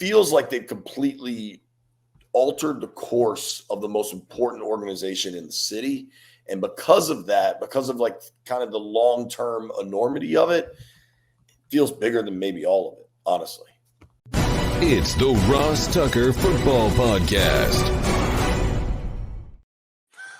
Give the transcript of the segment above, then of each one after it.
feels like they've completely altered the course of the most important organization in the city. And because of that, because of like kind of the long-term enormity of it, it feels bigger than maybe all of it, honestly. It's the Ross Tucker Football Podcast.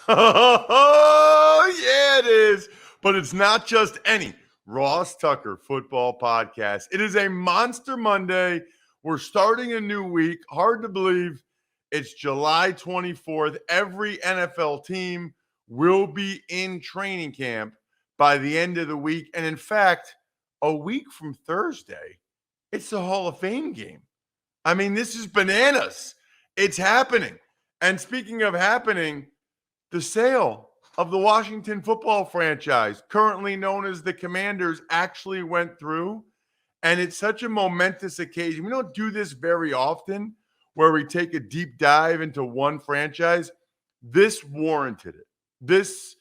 Oh, yeah, it is. But it's not just any Ross Tucker Football Podcast. It is a Monster Monday. We're starting a new week. Hard to believe it's July 24th. Every NFL team will be in training camp by the end of the week. And in fact, a week from Thursday, it's the Hall of Fame game. I mean, this is bananas. It's happening. And speaking of happening, the sale of the Washington football franchise, currently known as the Commanders, actually went through. And it's such a momentous occasion. We don't do this very often where we take a deep dive into one franchise. This warranted it. This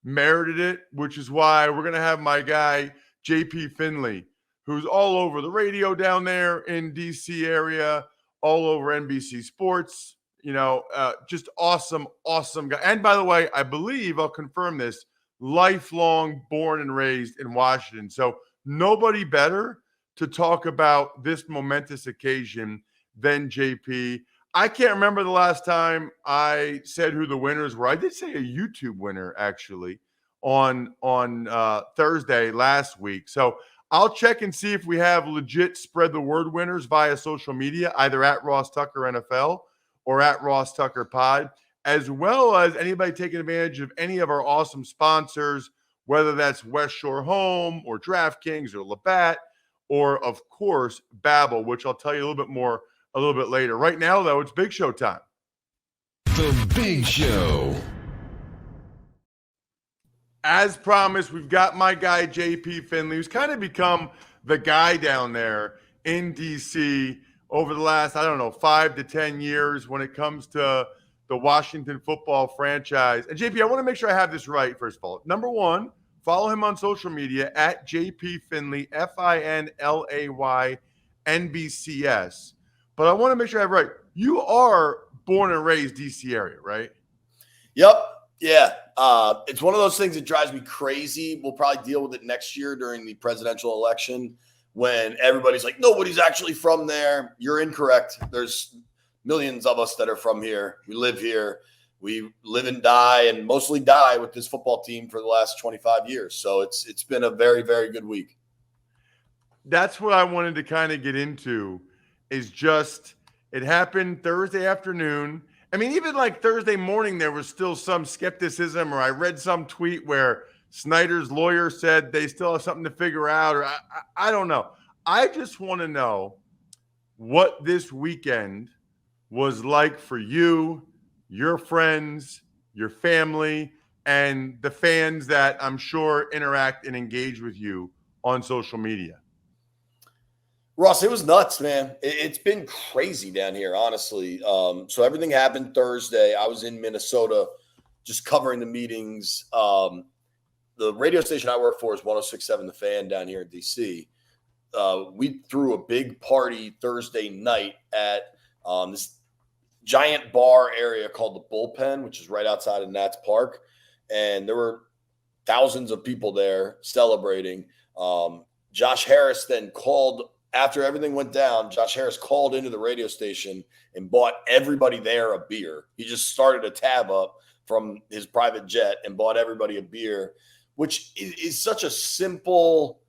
merited it, which is why we're going to have my guy, JP Finlay, who's all over the radio down there in DC area, all over NBC Sports, just awesome guy. And by the way, I believe, I'll confirm this, lifelong born and raised in Washington. So nobody better to talk about this momentous occasion than JP. I can't remember the last time I said who the winners were. I did say a YouTube winner, actually, on Thursday last week. So I'll check and see if we have legit spread the word winners via social media, either at Ross Tucker NFL or at Ross Tucker Pod, as well as anybody taking advantage of any of our awesome sponsors, whether that's West Shore Home or DraftKings or Labatt, or of course, Babbel, which I'll tell you a little bit more a little bit later. Right now, though, it's Big Show time. The Big Show. As promised, we've got my guy, JP Finlay, who's kind of become the guy down there in D.C. over the last, 5 to 10 years when it comes to the Washington football franchise. And JP, I want to make sure I have this right, first of all. Number one, follow him on social media at JP Finlay, Finlay, NBCS. But I want to make sure I have it right. You are born and raised D.C. area, right? Yep. Yeah. It's one of those things that drives me crazy. We'll probably deal with it next year during the presidential election when everybody's like, nobody's actually from there. You're incorrect. There's millions of us that are from here. We live here. We live and die, and mostly die with this football team for the last 25 years. So it's been a very, very good week. That's what I wanted to kind of get into, is just it happened Thursday afternoon. I mean, even like Thursday morning, there was still some skepticism, or I read some tweet where Snyder's lawyer said they still have something to figure out, or I don't know. I just want to know what this weekend was like for you, your friends, your family, and the fans that I'm sure interact and engage with you on social media. Ross, it was nuts, man. It's been crazy down here, honestly. So everything happened Thursday. I was in Minnesota just covering the meetings. The radio station I work for is 106.7 The Fan down here in D.C. We threw a big party Thursday night at this giant bar area called the Bullpen, which is right outside of Nats Park. And there were thousands of people there celebrating. Josh Harris then called. After everything went down, Josh Harris called into the radio station and bought everybody there a beer. He just started a tab up from his private jet and bought everybody a beer, which is such a simple,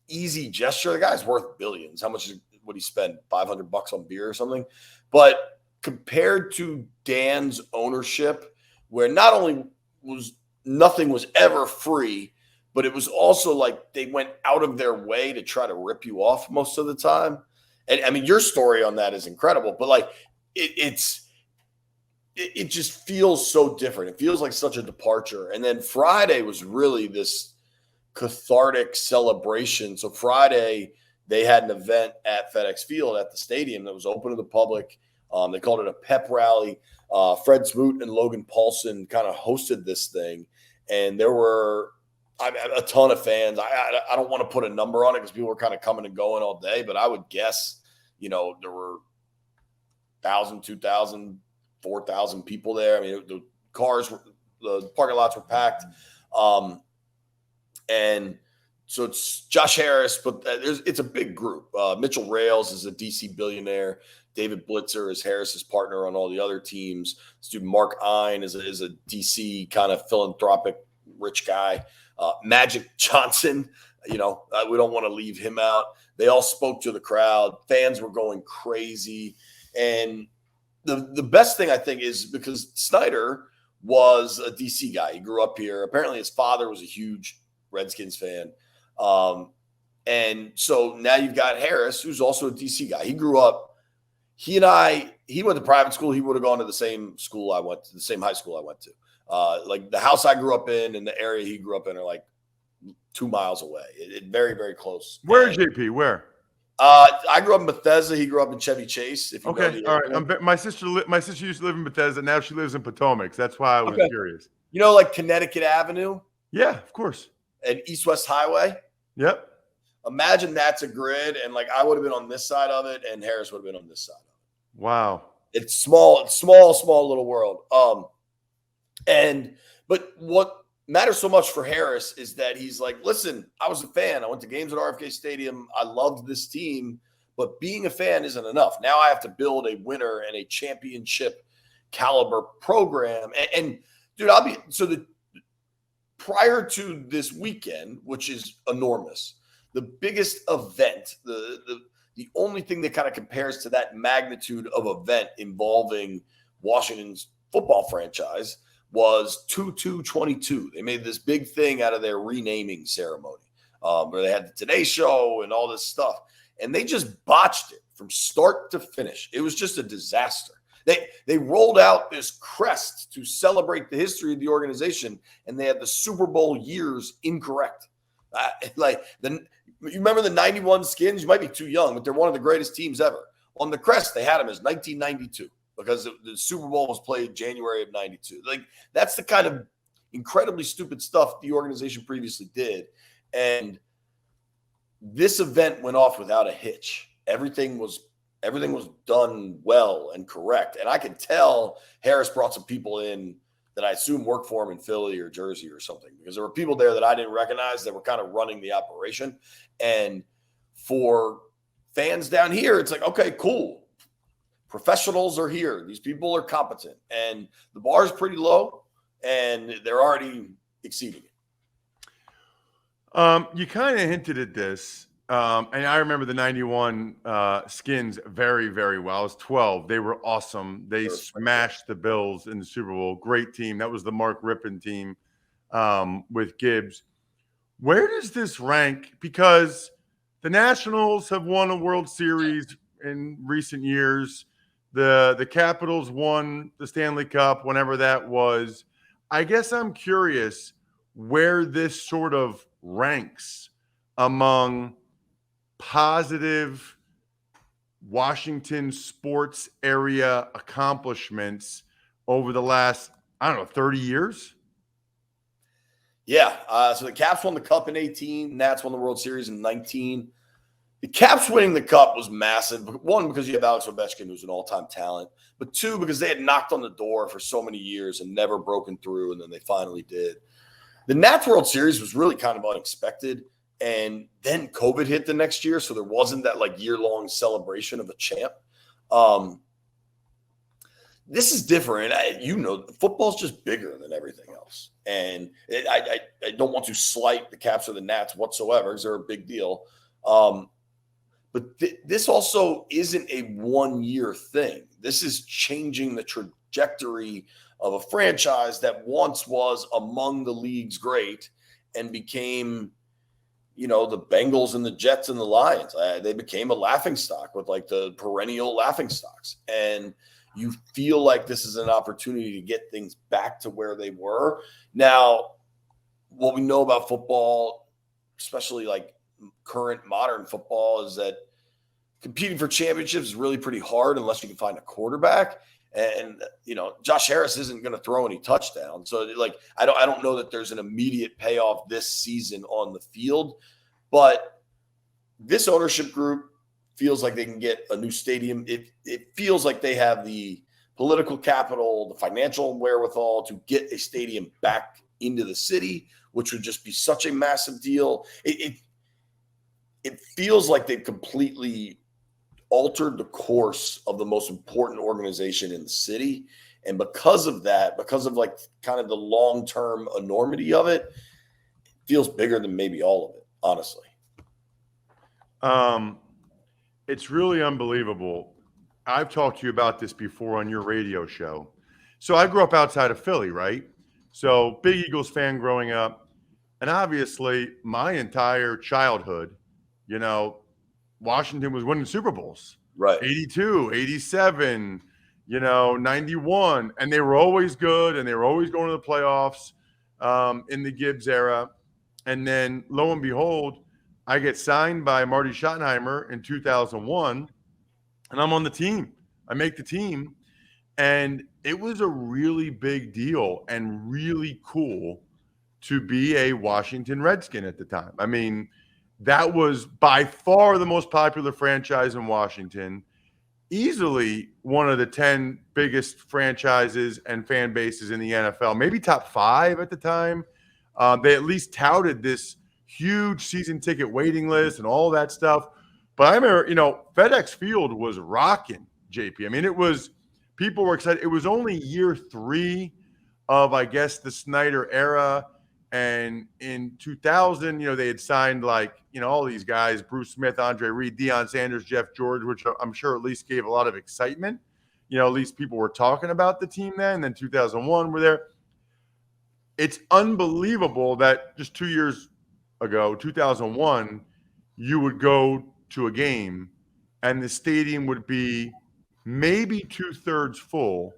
easy gesture. The guy's worth billions. How much would he spend? $500 on beer or something? But compared to Dan's ownership, where not only was nothing was ever free, but it was also like they went out of their way to try to rip you off most of the time. And I mean, your story on that is incredible, but like it just feels so different. It feels like such a departure. And then Friday was really this cathartic celebration. So Friday they had an event at FedEx Field at the stadium that was open to the public. They called it a pep rally. Fred Smoot and Logan Paulson kind of hosted this thing, and there were a ton of fans. I don't want to put a number on it because people were kind of coming and going all day, but I would guess, there were 1,000, 2,000, 4,000 people there. I mean, the parking lots were packed. And so it's Josh Harris, but it's a big group. Mitchell Rales is a DC billionaire. David Blitzer is Harris's partner on all the other teams. This dude Mark Ein is a DC kind of philanthropic rich guy. Magic Johnson, we don't want to leave him out. They all spoke to the crowd. Fans were going crazy. And the best thing I think is because Snyder was a DC guy. He grew up here. Apparently his father was a huge Redskins fan. And so now you've got Harris, who's also a DC guy. He grew up, he went to private school. He would have gone to the same school I went to, the same high school I went to. Like the house I grew up in and the area he grew up in are like 2 miles away. Very, very close. Where's JP? Where? I grew up in Bethesda. He grew up in Chevy Chase. If you know the all area. right. My sister used to live in Bethesda. Now she lives in Potomac. That's why I was curious. Like Connecticut Avenue? Yeah, of course. And East-West Highway? Yep. Imagine that's a grid, and like I would have been on this side of it, and Harris would have been on this side of it. Wow. It's small little world. But what matters so much for Harris is that he's like, listen, I was a fan. I went to games at RFK Stadium. I loved this team, but being a fan isn't enough. Now I have to build a winner and a championship caliber program. And dude, prior to this weekend, which is enormous, the biggest event, the only thing that kind of compares to that magnitude of event involving Washington's football franchise was 2/2/22. They made this big thing out of their renaming ceremony where they had the Today Show and all this stuff. And they just botched it from start to finish. It was just a disaster. They rolled out this crest to celebrate the history of the organization, and they had the Super Bowl years incorrect. You remember the 91 Skins? You might be too young, but they're one of the greatest teams ever. On the crest, they had them as 1992 because the Super Bowl was played January of 92. Like, that's the kind of incredibly stupid stuff the organization previously did. And this event went off without a hitch. Everything was done well and correct. And I could tell Harris brought some people in that I assume work for him in Philly or Jersey or something, because there were people there that I didn't recognize that were kind of running the operation. And for fans down here, it's like, okay, cool. Professionals are here. These people are competent, and the bar is pretty low, and they're already exceeding it. You kind of hinted at this. And I remember the 91 Skins very, very well. I was 12. They were awesome. They smashed the Bills in the Super Bowl. Great team. That was the Mark Rippon team with Gibbs. Where does this rank? Because the Nationals have won a World Series in recent years. The Capitals won the Stanley Cup whenever that was. I guess I'm curious where this sort of ranks among positive Washington sports area accomplishments over the last, 30 years? Yeah. So the Caps won the Cup in 18. Nats won the World Series in 19. The Caps winning the Cup was massive. One, because you have Alex Ovechkin, who's an all-time talent. But two, because they had knocked on the door for so many years and never broken through, and then they finally did. The Nats World Series was really kind of unexpected. And then COVID hit the next year, so there wasn't that year-long celebration of a champ. This is different. Football's just bigger than everything else. And I don't want to slight the Caps or the Nats whatsoever, because they're a big deal. But this also isn't a one-year thing. This is changing the trajectory of a franchise that once was among the league's great and became – the Bengals and the Jets and the Lions, they became a laughingstock with the perennial laughingstocks. And you feel like this is an opportunity to get things back to where they were. Now, what we know about football, especially current modern football, is that competing for championships is really pretty hard unless you can find a quarterback. And, Josh Harris isn't going to throw any touchdowns. So I don't know that there's an immediate payoff this season on the field, but this ownership group feels like they can get a new stadium. It feels like they have the political capital, the financial wherewithal to get a stadium back into the city, which would just be such a massive deal. It feels like they've completely altered the course of the most important organization in the city. And because of that, because of like kind of the long-term enormity of it, it feels bigger than maybe all of it, honestly. It's really unbelievable. I've talked to you about this before on your radio show. So I grew up outside of Philly, right? So big Eagles fan growing up. And obviously my entire childhood, Washington was winning Super Bowls. Right. 82, 87, 91. And they were always good and they were always going to the playoffs in the Gibbs era. And then lo and behold, I get signed by Marty Schottenheimer in 2001, and I'm on the team. I make the team, and it was a really big deal and really cool to be a Washington Redskin at the time. I mean, that was by far the most popular franchise in Washington, easily one of the 10 biggest franchises and fan bases in the NFL, maybe top 5 at the time. They at least touted this huge season ticket waiting list and all that stuff. But I remember, FedEx Field was rocking, JP. I mean, people were excited. It was only year 3 of, I guess, the Snyder era. And in 2000, they had signed all these guys, Bruce Smith, Andre Reed, Deion Sanders, Jeff George, which I'm sure at least gave a lot of excitement. At least people were talking about the team then. And then 2001 were there. It's unbelievable that just 2 years ago, 2001, you would go to a game and the stadium would be maybe 2/3 full.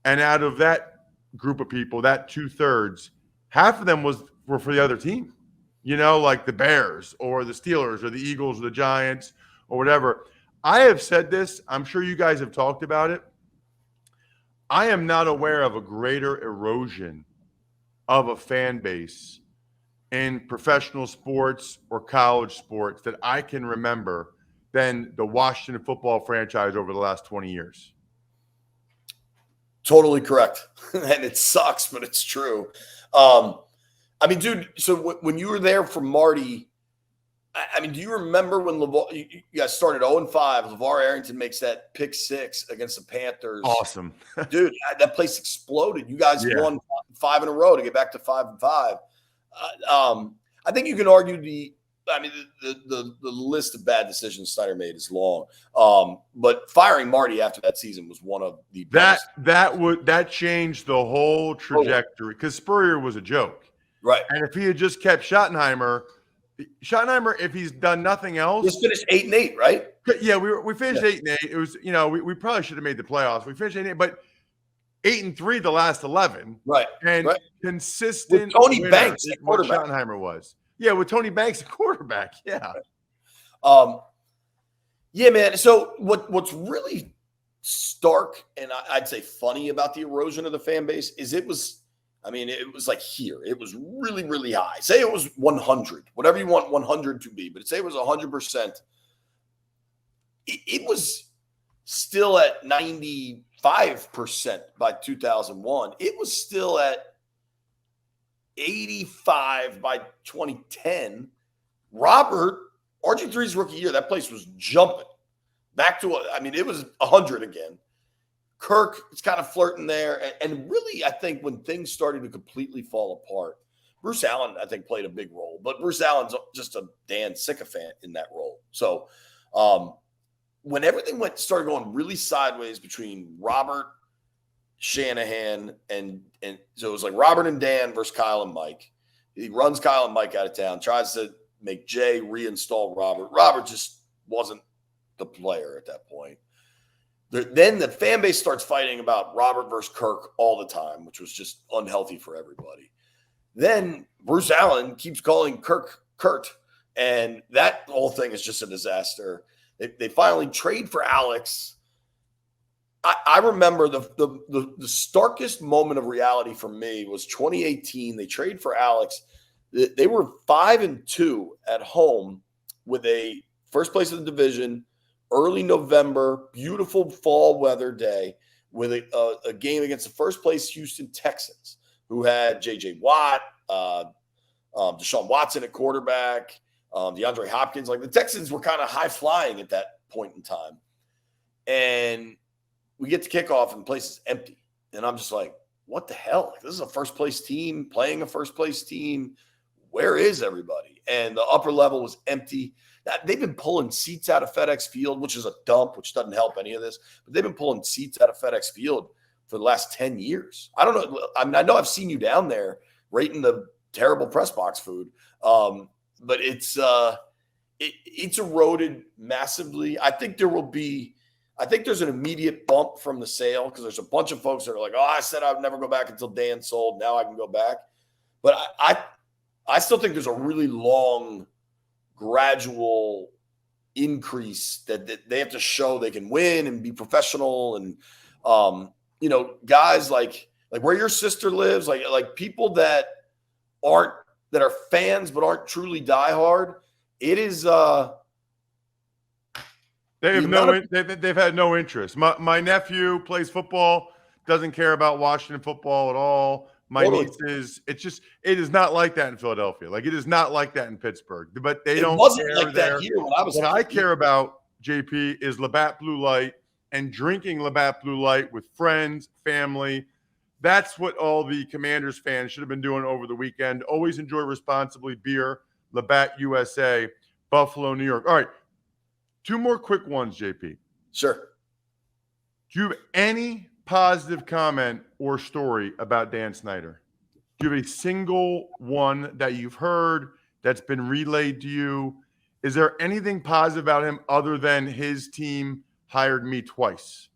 And out of that group of people, that 2/3, half of them were for the other team, like the Bears or the Steelers or the Eagles or the Giants or whatever. I have said this. I'm sure you guys have talked about it. I am not aware of a greater erosion of a fan base in professional sports or college sports that I can remember than the Washington football franchise over the last 20 years. Totally correct. And it sucks, but it's true. I mean, dude, so when you were there for Marty, I mean, do you remember when you guys started 0-5, LeVar Arrington makes that pick 6 against the Panthers? Awesome. Dude, that place exploded. You guys won 5 in a row to get back to 5-5. I think you can argue the list of bad decisions Snyder made is long. But firing Marty after that season was one of the best. That changed the whole trajectory because Spurrier was a joke. Right. And if he had just kept Schottenheimer, if he's done nothing else, just finished 8-8, right? Yeah, we finished 8-8. It was, we probably should have made the playoffs. We finished 8-8, but 8-3 the last 11. Right. And consistent. With Tony Banks, what Schottenheimer was. Yeah, with Tony Banks, the quarterback. Yeah. Yeah, man. So what's really stark and I'd say funny about the erosion of the fan base is it was like here. It was really, really high. Say it was 100, whatever you want 100 to be, but say it was 100%. It was still at 95% by 2001. It was still at 85 by 2010. Robert, RG3's rookie year, that place was jumping back to, it was 100 again. Kirk is kind of flirting there. And really, I think when things started to completely fall apart, Bruce Allen, I think, played a big role. But Bruce Allen's just a Dan sycophant in that role. So when everything started going really sideways between Robert, Shanahan, and so it was like Robert and Dan versus Kyle and Mike. He runs Kyle and Mike out of town, tries to make Jay reinstall Robert. Robert just wasn't the player at that point. Then the fan base starts fighting about Robert versus Kirk all the time, which was just unhealthy for everybody. Then Bruce Allen keeps calling Kirk Kurt, and that whole thing is just a disaster. They finally trade for Alex. I remember the starkest moment of reality for me was 2018. They trade for Alex. They were 5-2 at home with a first place in the division, early November, beautiful fall weather day with a game against the first place Houston Texans, who had J.J. Watt, Deshaun Watson at quarterback, DeAndre Hopkins. Like the Texans were kind of high flying at that point in time. And we get to kickoff and the place is empty. And I'm just like, what the hell? Like, this is a first place team playing a first place team. Where is everybody? And the upper level was empty. They've been pulling seats out of FedEx Field, which is a dump, which doesn't help any of this. But they've been pulling seats out of FedEx Field for the last 10 years. I don't know. I mean, I know I've seen you down there rating the terrible press box food, but it's eroded massively. I think there's an immediate bump from the sale because there's a bunch of folks that are like, oh, I said I would never go back until Dan sold. Now I can go back. But I still think there's a really long, gradual increase that they have to show they can win and be professional. And, guys like where your sister lives, like people that are fans but aren't truly diehard, it is they've had no interest. My nephew plays football, doesn't care about Washington football at all. My nieces, it is not like that in Philadelphia. Like it is not like that in Pittsburgh. But they don't care like there. That here when I was what I care about, JP, is Labatt Blue Light and drinking Labatt Blue Light with friends, family. That's what all the Commanders fans should have been doing over the weekend. Always enjoy responsibly. Beer, Labatt USA, Buffalo, New York. All right. 2 more quick ones, JP. Sure. Do you have any positive comment or story about Dan Snyder? Do you have a single one that you've heard that's been relayed to you? Is there anything positive about him other than his team hired me twice?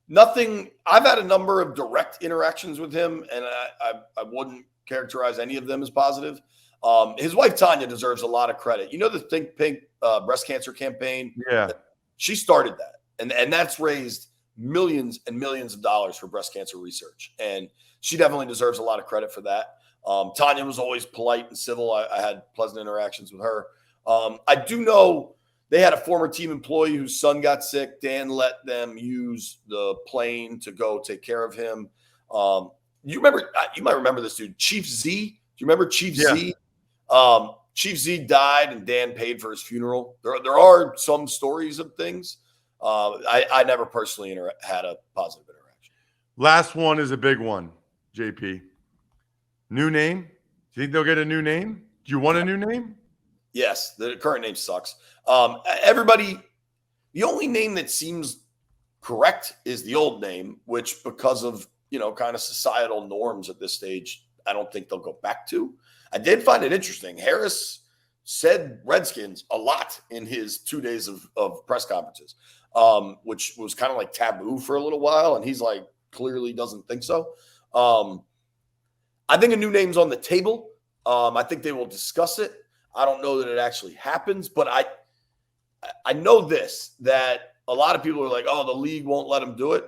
Nothing. I've had a number of direct interactions with him, and I wouldn't characterize any of them as positive. His wife, Tanya, deserves a lot of credit. You know the Think Pink breast cancer campaign? Yeah. She started that, and that's raised millions and millions of dollars for breast cancer research. And she definitely deserves a lot of credit for that. Tanya was always polite and civil. I had pleasant interactions with her. I do know they had a former team employee whose son got sick. Dan let them use the plane to go take care of him. You might remember this dude, Chief Z. Do you remember Chief Z? Chief Z died and Dan paid for his funeral. There are some stories of things. I never personally had a positive interaction. Last one is a big one, JP. New name? Do you think they'll get a new name? Do you want a new name? Yes, the current name sucks. Everybody, the only name that seems correct is the old name, which because of, kind of societal norms at this stage, I don't think they'll go back to. I did find it interesting. Harris said Redskins a lot in his 2 days of press conferences, which was kind of like taboo for a little while. And he's like, clearly doesn't think so. I think a new name's on the table. I think they will discuss it. I don't know that it actually happens, but I know this, that a lot of people are like, oh, the league won't let them do it.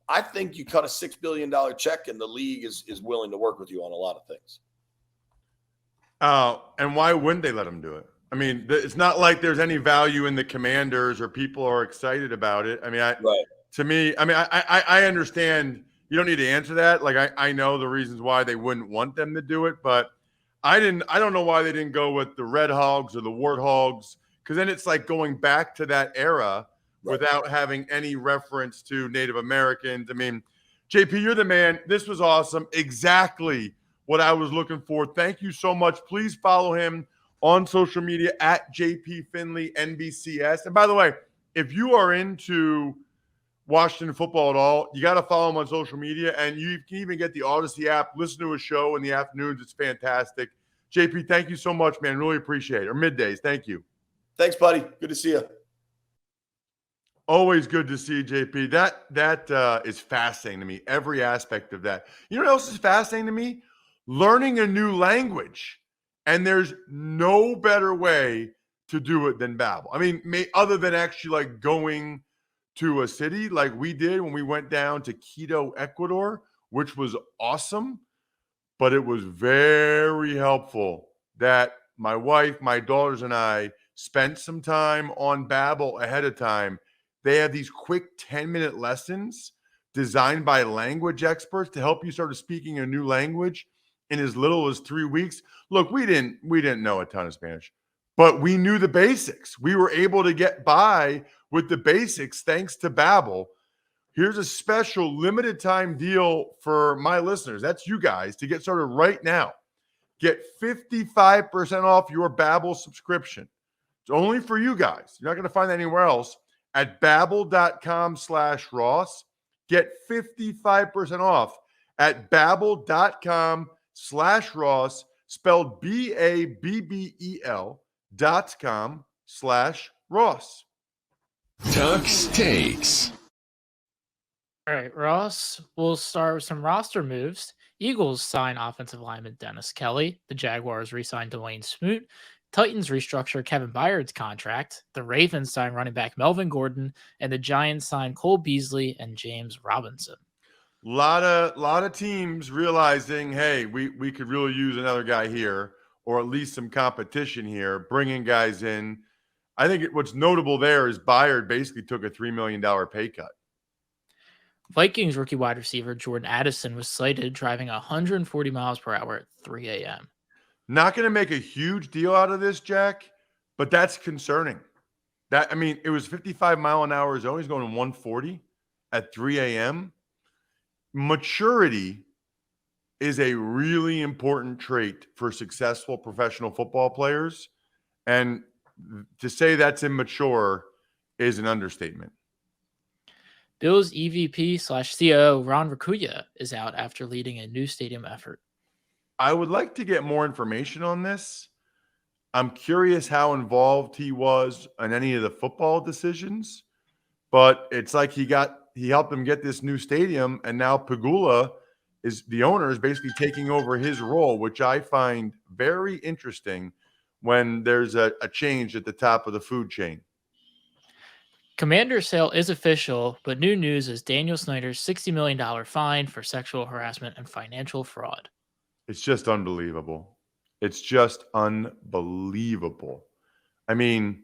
I think you cut a $6 billion check and the league is willing to work with you on a lot of things. And why wouldn't they let them do it? I mean, it's not like there's any value in the Commanders or people are excited about it. I mean, I understand you don't need to answer that. Like, I know the reasons why they wouldn't want them to do it, but I don't know why they didn't go with the Red Hogs or the Warthogs, because then it's like going back to that era without having any reference to Native Americans. I mean, JP, you're the man. This was awesome. Exactly what I was looking for. Thank you so much. Please follow him on social media at JP Finlay NBCS. And by the way, if you are into Washington football at all, you got to follow him on social media, and you can even get the Odyssey app, listen to his show in the afternoons. It's fantastic. JP, thank you so much, man. Really appreciate it. Or middays. Thank you. Thanks, buddy. Good to see you. Always good to see you, JP. That is fascinating to me, every aspect of that. You know what else is fascinating to me? Learning a new language. And there's no better way to do it than Babbel. I mean, other than actually like going to a city like we did when we went down to Quito, Ecuador, which was awesome. But it was very helpful that my wife, my daughters, and I spent some time on Babbel ahead of time, they have these quick 10-minute lessons designed by language experts to help you start speaking a new language in as little as 3 weeks. Look, we didn't know a ton of Spanish, but we knew the basics. We were able to get by with the basics thanks to Babbel. Here's a special limited time deal for my listeners. That's you guys to get started right now. Get 55% off your Babbel subscription. It's only for you guys. You're not going to find that anywhere else. At babbel.com/Ross. Get 55% off at babbel.com/Ross, spelled BABBEL.com/Ross. Tux takes. All right, Ross, we'll start with some roster moves. Eagles sign offensive lineman Dennis Kelly. The Jaguars re-sign Dwayne Smoot. Titans restructure Kevin Byard's contract. The Ravens sign running back Melvin Gordon. And the Giants sign Cole Beasley and James Robinson. Lot of teams realizing, hey, we could really use another guy here, or at least some competition here, bringing guys in. I think what's notable there is Byard basically took a $3 million pay cut. Vikings rookie wide receiver Jordan Addison was cited driving 140 miles per hour at 3 a.m. Not going to make a huge deal out of this, Jack, but that's concerning. It was 55 mile an hour zone. He's going 140 at 3 a.m. Maturity is a really important trait for successful professional football players. And to say that's immature is an understatement. Bills EVP/COO Ron Raccuia is out after leading a new stadium effort. I would like to get more information on this. I'm curious how involved he was in any of the football decisions, but it's like he helped them get this new stadium, and now Pegula the owner is basically taking over his role, which I find very interesting when there's a change at the top of the food chain. Commander's sale is official, but new news is Daniel Snyder's $60 million fine for sexual harassment and financial fraud. It's just unbelievable. It's just unbelievable. I mean,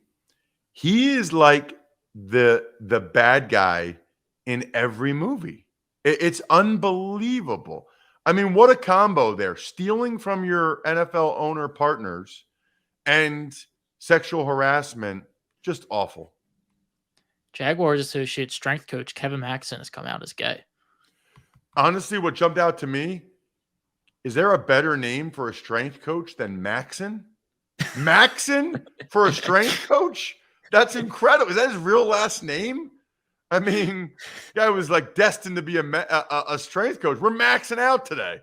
he is like the bad guy in every movie. It's unbelievable. I mean, what a combo there. Stealing from your NFL owner partners and sexual harassment, just awful. Jaguars associate strength coach Kevin Maxson has come out as gay. Honestly, what jumped out to me, is there a better name for a strength coach than Maxson? Maxson for a strength coach? That's incredible. Is that his real last name? I mean, guy was like destined to be a strength coach. We're maxing out today.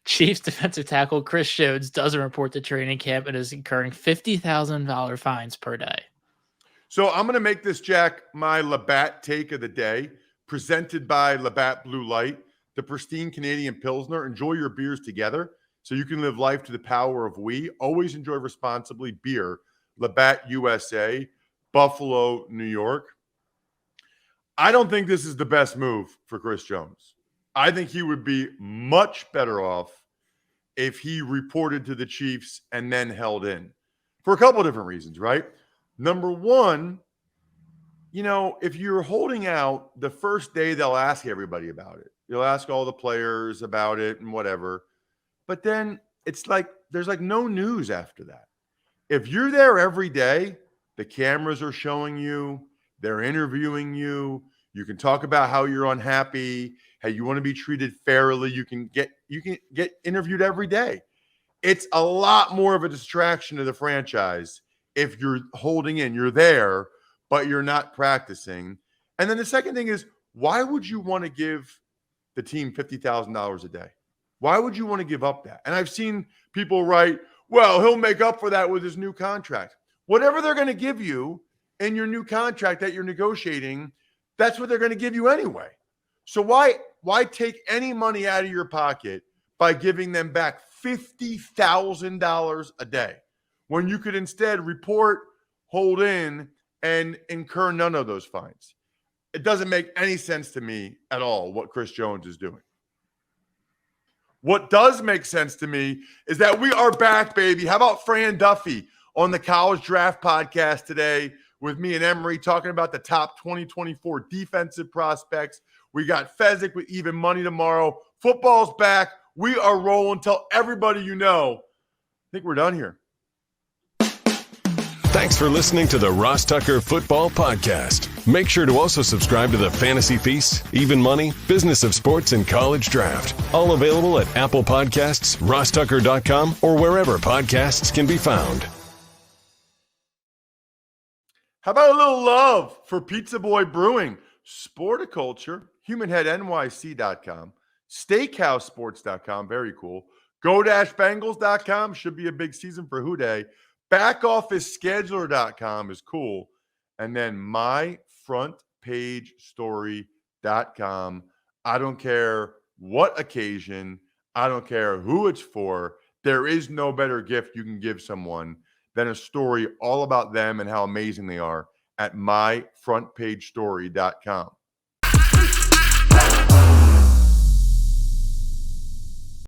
Chiefs defensive tackle Chris Jones doesn't report to training camp and is incurring $50,000 fines per day. So I'm going to make this, Jack, my Labatt take of the day, presented by Labatt Blue Light, the pristine Canadian Pilsner. Enjoy your beers together so you can live life to the power of we. Always enjoy responsibly. Beer, Labatt USA, Buffalo, New York. I don't think this is the best move for Chris Jones. I think he would be much better off if he reported to the Chiefs and then held in for a couple of different reasons, right? Number one, if you're holding out, the first day they'll ask everybody about it. You'll ask all the players about it and whatever. But then it's like there's like no news after that. If you're there every day, the cameras are showing you, they're interviewing you. You can talk about how you're unhappy, how you want to be treated fairly. You can get interviewed every day. It's a lot more of a distraction to the franchise if you're holding in. You're there, but you're not practicing. And then the second thing is, why would you want to give the team $50,000 a day? Why would you want to give up that? And I've seen people write, well, he'll make up for that with his new contract. Whatever they're going to give you in your new contract that you're negotiating, that's what they're going to give you anyway. So why take any money out of your pocket by giving them back $50,000 a day when you could instead report, hold in, and incur none of those fines? It doesn't make any sense to me at all what Chris Jones is doing. What does make sense to me is that we are back, baby. How about Fran Duffy on the College Draft Podcast today with me and Emery talking about the top 2024 defensive prospects. We got Fezzik with Even Money tomorrow. Football's back. We are rolling. Tell everybody you know. I think we're done here. Thanks for listening to the Ross Tucker Football Podcast. Make sure to also subscribe to the Fantasy Feast, Even Money, Business of Sports, and College Draft. All available at Apple Podcasts, rosstucker.com, or wherever podcasts can be found. How about a little love for Pizza Boy Brewing, Sporticulture, HumanHeadNYC.com, SteakhouseSports.com, very cool, Go-Bengals.com, should be a big season for Houday, BackOfficeScheduler.com is cool, and then MyFrontPageStory.com. I don't care what occasion, I don't care who it's for, there is no better gift you can give someone than a story all about them and how amazing they are at MyFrontPageStory.com.